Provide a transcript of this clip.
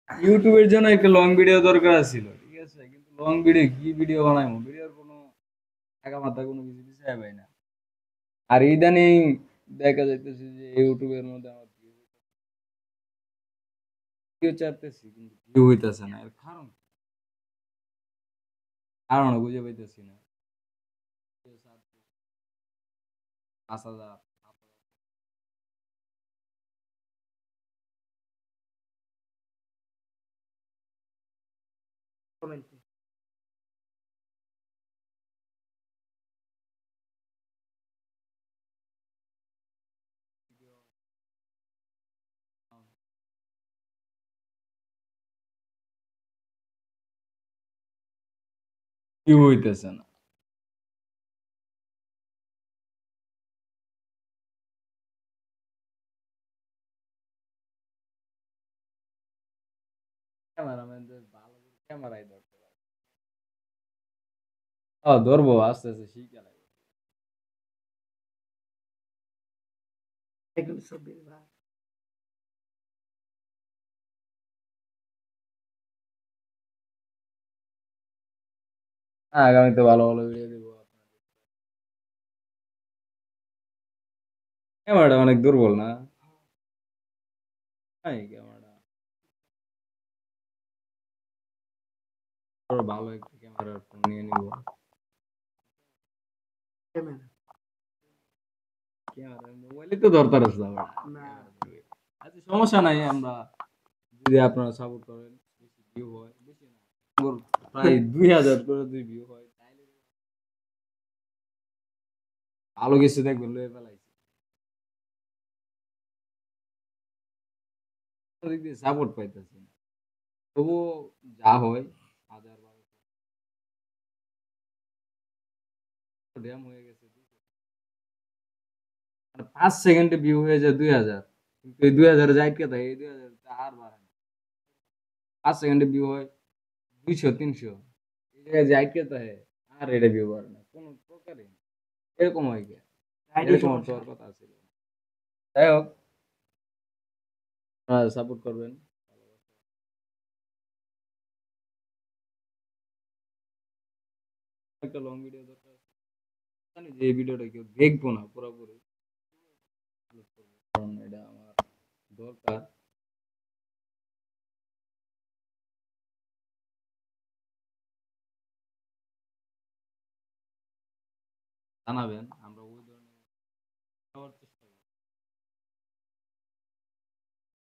ইউটিউবের জন্য একটা লং ভিডিও দরকার ছিল, ঠিক আছে, কিন্তু লং ভিডিও কি ভিডিও বানাইবো, ভিডিওর কোনো টাকা মাথা কোনো কিছু বিষয় পাই না। আর ইদানিং দেখা যাইতেছে যে ইউটিউবের মধ্যে আমার ভিউ চাপতেছি কিন্তু ভিউ হইতেছে না, এর কারণ কারণ বুঝে পাইতেছি না। 5,000 ভিউ হইতেছে না। ক্যামেরাম্যানদের ভালো ক্যামেরাই ধরতে পারে। ধরবো আস্তে আস্তে শিখে লাগবে। এগুলো ছবি ভাই। হ্যাঁ, আগামীতে ভালো ভালো ভিডিও দিব। ক্যামেরাটা অনেক দুর্বল না? হ্যাঁ, ক্যামেরাটা আরো ভালো একটা ক্যামেরার ফোন নিয়ে নিব। ক্যামেরা ক্যামেরা মোবাইলে তো দরকার আছে আমার। না। আচ্ছা, সমস্যা নাই, আমরা যদি আপনারা সাপোর্ট করেন, বেশি ভিউ হয়, বেশি না, ওর প্রায় 2,000 করে যদি ভিউ হয় তাইলে ভালো কিছু দেখবেন লয়ে ফেলাইছি। ওদিক দিয়ে সাপোর্ট পাইতেছি না, তবুও যা হয় 1,000 1200 ড্যাম হয়ে গেছে। মানে 5 সেকেন্ডে ভিউ হয়ে যায় 2,000, কিন্তু এই 2,000 যায় কে থাকে, এই 2,000 আর বাড়ে না। 5 সেকেন্ডে ভিউ হয় 200 300, এই জায়গায় যায় কে থাকে, আর এটা ভিউ বাড়ে না কোনো প্রকারে। এরকম হয় কি? রাইডি এরকম তো সমস্যা। আর কথা ছিল। যাই হোক, সাপোর্ট করবেন। একটা লং ভিডিও দরকার, জানি যে এই ভিডিওটা কেউ দেখবো না পুরোপুরি, কারণ এটা আমার দরকার। জানাবেন।